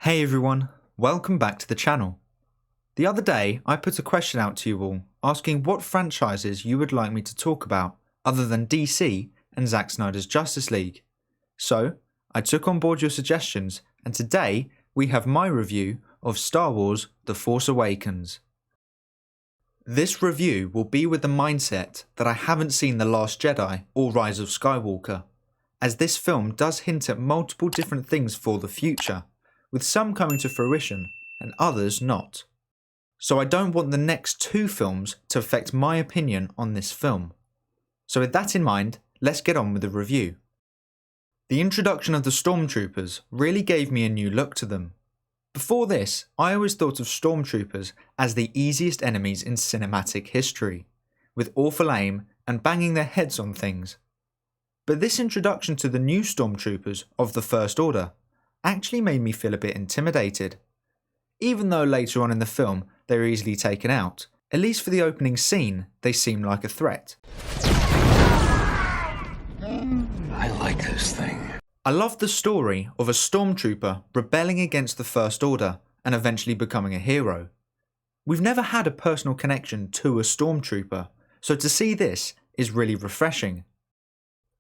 Hey everyone, welcome back to the channel. The other day I put a question out to you all asking what franchises you would like me to talk about other than DC and Zack Snyder's Justice League. So I took on board your suggestions and today we have my review of Star Wars The Force Awakens. This review will be with the mindset that I haven't seen The Last Jedi or Rise of Skywalker, as this film does hint at multiple different things for the future, with some coming to fruition and others not. So I don't want the next two films to affect my opinion on this film. So with that in mind, let's get on with the review. The introduction of the Stormtroopers really gave me a new look to them. Before this, I always thought of Stormtroopers as the easiest enemies in cinematic history, with awful aim and banging their heads on things. But this introduction to the new Stormtroopers of the First Order actually made me feel a bit intimidated. Even though later on in the film they were easily taken out, at least for the opening scene they seemed like a threat. I like this thing. I loved the story of a stormtrooper rebelling against the First Order and eventually becoming a hero. We've never had a personal connection to a stormtrooper, so to see this is really refreshing.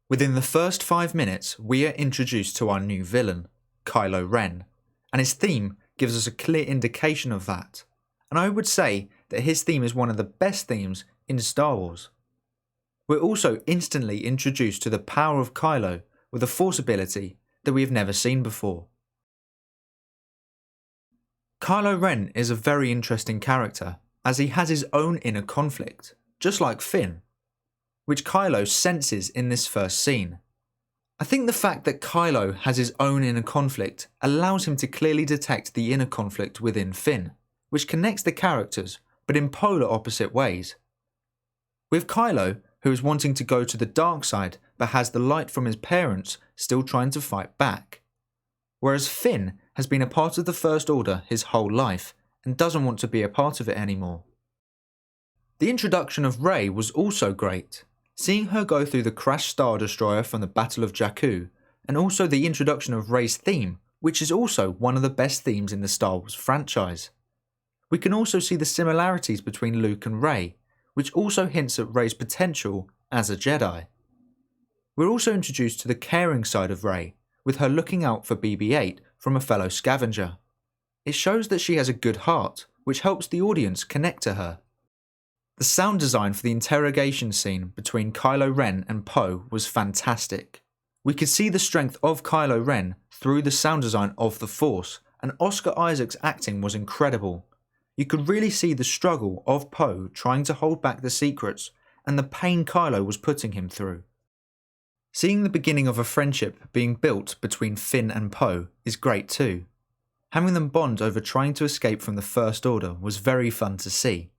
Within the first 5 minutes, we are introduced to our new villain, Kylo Ren, and his theme gives us a clear indication of that. And I would say that his theme is one of the best themes in Star Wars. We're also instantly introduced to the power of Kylo with a force ability that we have never seen before. Kylo Ren is a very interesting character as he has his own inner conflict, just like Finn, which Kylo senses in this first scene. I think the fact that Kylo has his own inner conflict allows him to clearly detect the inner conflict within Finn, which connects the characters but in polar opposite ways. With Kylo, who is wanting to go to the dark side but has the light from his parents still trying to fight back. Whereas Finn has been a part of the First Order his whole life and doesn't want to be a part of it anymore. The introduction of Rey was also great, seeing her go through the crashed Star Destroyer from the Battle of Jakku, and also the introduction of Rey's theme, which is also one of the best themes in the Star Wars franchise. We can also see the similarities between Luke and Rey, which also hints at Rey's potential as a Jedi. We're also introduced to the caring side of Rey, with her looking out for BB-8 from a fellow scavenger. It shows that she has a good heart, which helps the audience connect to her. The sound design for the interrogation scene between Kylo Ren and Poe was fantastic. We could see the strength of Kylo Ren through the sound design of the Force, and Oscar Isaac's acting was incredible. You could really see the struggle of Poe trying to hold back the secrets and the pain Kylo was putting him through. Seeing the beginning of a friendship being built between Finn and Poe is great too. Having them bond over trying to escape from the First Order was very fun to see.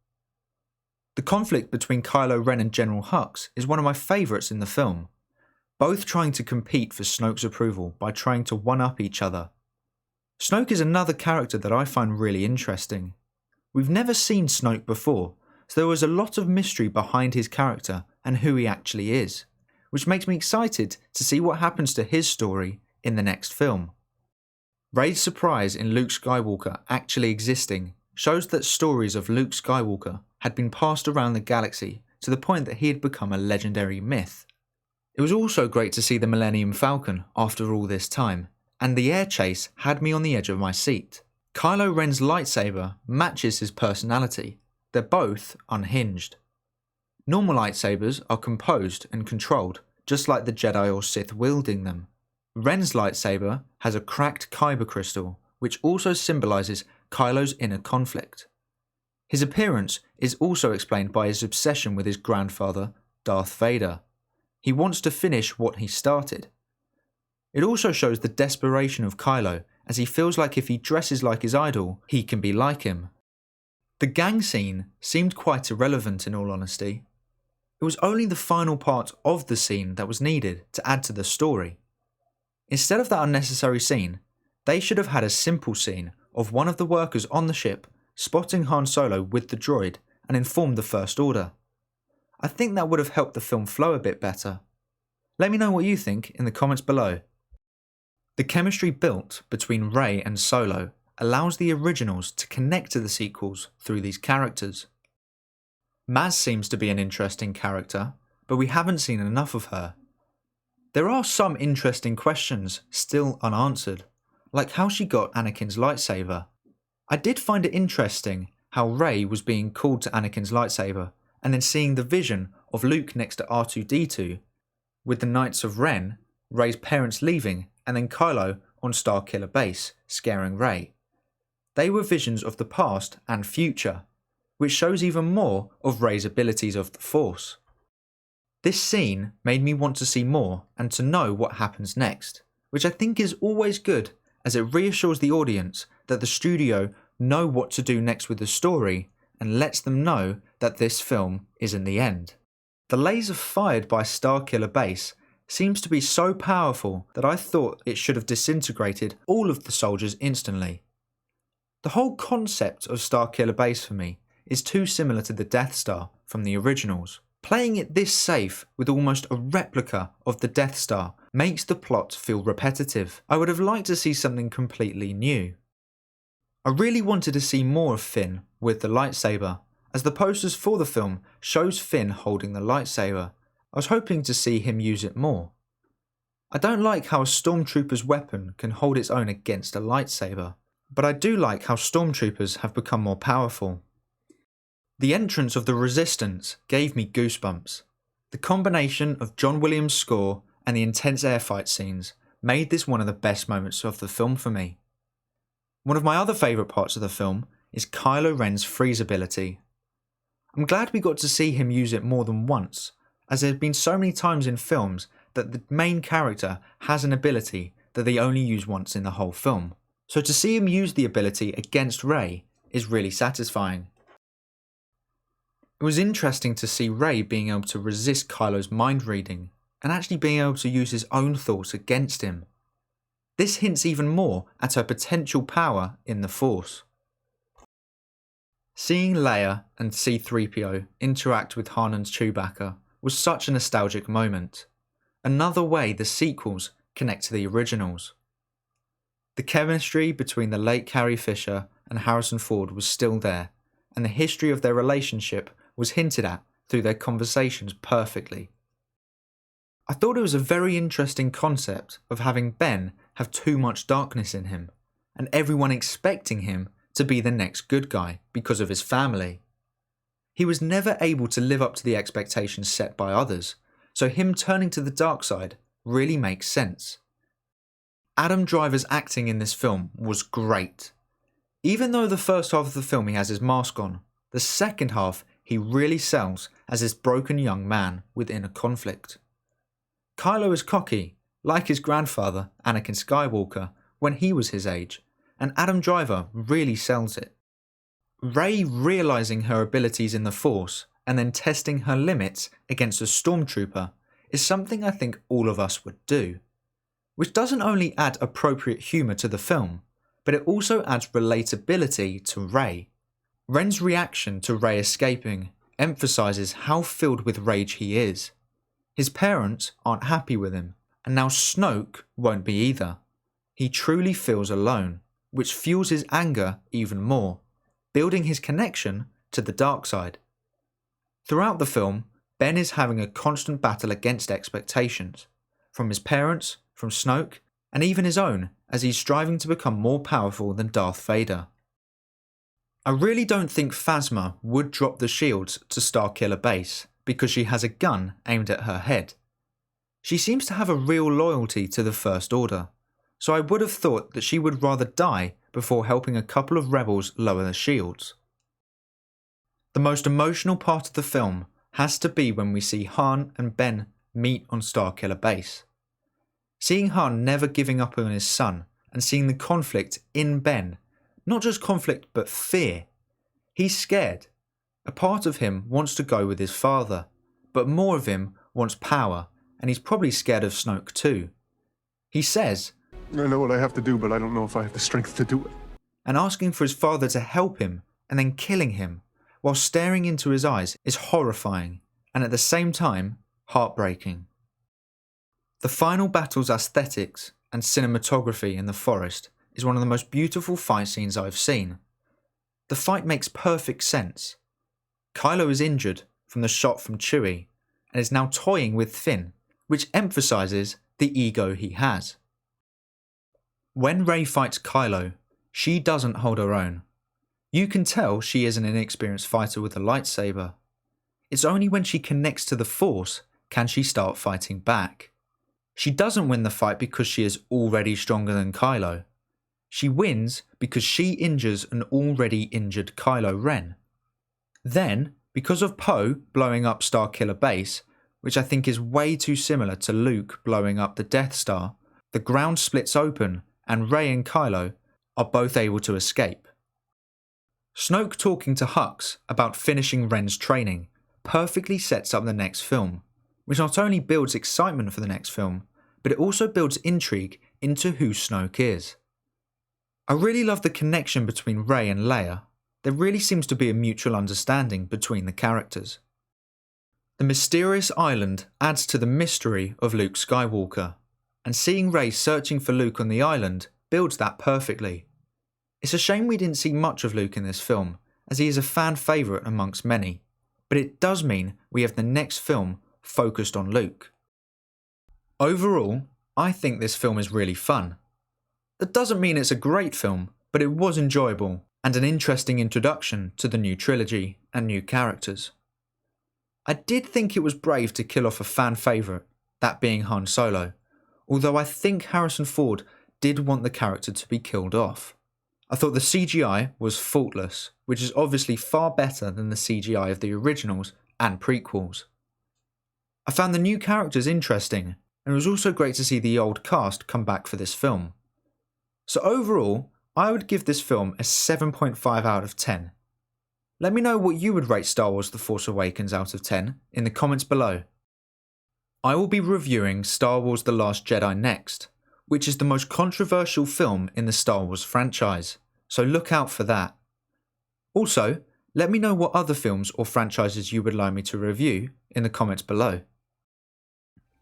The conflict between Kylo Ren and General Hux is one of my favourites in the film, both trying to compete for Snoke's approval by trying to one-up each other. Snoke is another character that I find really interesting. We've never seen Snoke before, so there was a lot of mystery behind his character and who he actually is, which makes me excited to see what happens to his story in the next film. Rey's surprise in Luke Skywalker actually existing shows that stories of Luke Skywalker had been passed around the galaxy to the point that he had become a legendary myth. It was also great to see the Millennium Falcon after all this time, and the air chase had me on the edge of my seat. Kylo Ren's lightsaber matches his personality. They're both unhinged. Normal lightsabers are composed and controlled, just like the Jedi or Sith wielding them. Ren's lightsaber has a cracked kyber crystal, which also symbolises Kylo's inner conflict. His appearance is also explained by his obsession with his grandfather, Darth Vader. He wants to finish what he started. It also shows the desperation of Kylo, as he feels like if he dresses like his idol, he can be like him. The gang scene seemed quite irrelevant in all honesty. It was only the final part of the scene that was needed to add to the story. Instead of that unnecessary scene, they should have had a simple scene of one of the workers on the ship spotting Han Solo with the droid and informed the First Order. I think that would have helped the film flow a bit better. Let me know what you think in the comments below. The chemistry built between Rey and Solo allows the originals to connect to the sequels through these characters. Maz seems to be an interesting character, but we haven't seen enough of her. There are some interesting questions still unanswered, like how she got Anakin's lightsaber. I did find it interesting how Rey was being called to Anakin's lightsaber, and then seeing the vision of Luke next to R2-D2, with the Knights of Ren, Rey's parents leaving, and then Kylo on Starkiller Base, scaring Rey. They were visions of the past and future, which shows even more of Rey's abilities of the Force. This scene made me want to see more and to know what happens next, which I think is always good, as it reassures the audience that the studio know what to do next with the story and lets them know that this film isn't the end. The laser fired by Starkiller Base seems to be so powerful that I thought it should have disintegrated all of the soldiers instantly. The whole concept of Starkiller Base for me is too similar to the Death Star from the originals. Playing it this safe with almost a replica of the Death Star makes the plot feel repetitive. I would have liked to see something completely new. I really wanted to see more of Finn with the lightsaber, as the posters for the film shows Finn holding the lightsaber. I was hoping to see him use it more. I don't like how a stormtrooper's weapon can hold its own against a lightsaber, but I do like how stormtroopers have become more powerful. The entrance of the Resistance gave me goosebumps. The combination of John Williams' score and the intense airfight scenes made this one of the best moments of the film for me. One of my other favourite parts of the film is Kylo Ren's freeze ability. I'm glad we got to see him use it more than once, as there have been so many times in films that the main character has an ability that they only use once in the whole film. So to see him use the ability against Rey is really satisfying. It was interesting to see Rey being able to resist Kylo's mind reading and actually being able to use his own thoughts against him. This hints even more at her potential power in the Force. Seeing Leia and C-3PO interact with Han and Chewbacca was such a nostalgic moment. Another way the sequels connect to the originals. The chemistry between the late Carrie Fisher and Harrison Ford was still there, and the history of their relationship was hinted at through their conversations perfectly. I thought it was a very interesting concept of having Ben have too much darkness in him, and everyone expecting him to be the next good guy because of his family. He was never able to live up to the expectations set by others, so him turning to the dark side really makes sense. Adam Driver's acting in this film was great. Even though the first half of the film he has his mask on, the second half he really sells as this broken young man within a conflict. Kylo is cocky, like his grandfather, Anakin Skywalker, when he was his age, and Adam Driver really sells it. Rey realising her abilities in the Force and then testing her limits against a stormtrooper is something I think all of us would do, which doesn't only add appropriate humour to the film, but it also adds relatability to Rey. Ren's reaction to Rey escaping emphasises how filled with rage he is. His parents aren't happy with him, and now Snoke won't be either. He truly feels alone, which fuels his anger even more, building his connection to the dark side. Throughout the film, Ben is having a constant battle against expectations, from his parents, from Snoke, and even his own, as he's striving to become more powerful than Darth Vader. I really don't think Phasma would drop the shields to Starkiller Base because she has a gun aimed at her head. She seems to have a real loyalty to the First Order, so I would have thought that she would rather die before helping a couple of rebels lower the shields. The most emotional part of the film has to be when we see Han and Ben meet on Starkiller Base. Seeing Han never giving up on his son and seeing the conflict in Ben, not just conflict but fear. He's scared. A part of him wants to go with his father, but more of him wants power, and he's probably scared of Snoke too. He says, "I know what I have to do, but I don't know if I have the strength to do it." And asking for his father to help him and then killing him while staring into his eyes is horrifying and at the same time heartbreaking. The final battle's aesthetics and cinematography in the forest is one of the most beautiful fight scenes I've seen. The fight makes perfect sense. Kylo is injured from the shot from Chewie and is now toying with Finn, which emphasises the ego he has. When Rey fights Kylo, she doesn't hold her own. You can tell she is an inexperienced fighter with a lightsaber. It's only when she connects to the Force can she start fighting back. She doesn't win the fight because she is already stronger than Kylo. She wins because she injures an already injured Kylo Ren. Then, because of Poe blowing up Starkiller Base, which I think is way too similar to Luke blowing up the Death Star, the ground splits open and Rey and Kylo are both able to escape. Snoke talking to Hux about finishing Ren's training perfectly sets up the next film, which not only builds excitement for the next film, but it also builds intrigue into who Snoke is. I really love the connection between Rey and Leia. There really seems to be a mutual understanding between the characters. The mysterious island adds to the mystery of Luke Skywalker, and seeing Rey searching for Luke on the island builds that perfectly. It's a shame we didn't see much of Luke in this film, as he is a fan favourite amongst many, but it does mean we have the next film focused on Luke. Overall, I think this film is really fun. That doesn't mean it's a great film, but it was enjoyable and an interesting introduction to the new trilogy and new characters. I did think it was brave to kill off a fan favourite, that being Han Solo, although I think Harrison Ford did want the character to be killed off. I thought the CGI was faultless, which is obviously far better than the CGI of the originals and prequels. I found the new characters interesting, and it was also great to see the old cast come back for this film. So overall, I would give this film a 7.5 out of 10. Let me know what you would rate Star Wars The Force Awakens out of 10 in the comments below. I will be reviewing Star Wars The Last Jedi next, which is the most controversial film in the Star Wars franchise, so look out for that. Also, let me know what other films or franchises you would like me to review in the comments below.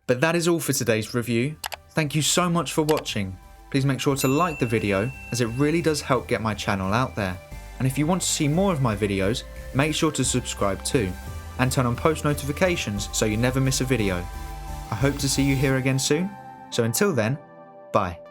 But that is all for today's review. Thank you so much for watching. Please make sure to like the video, as it really does help get my channel out there. And if you want to see more of my videos, make sure to subscribe too, and turn on post notifications so you never miss a video. I hope to see you here again soon, so until then, bye.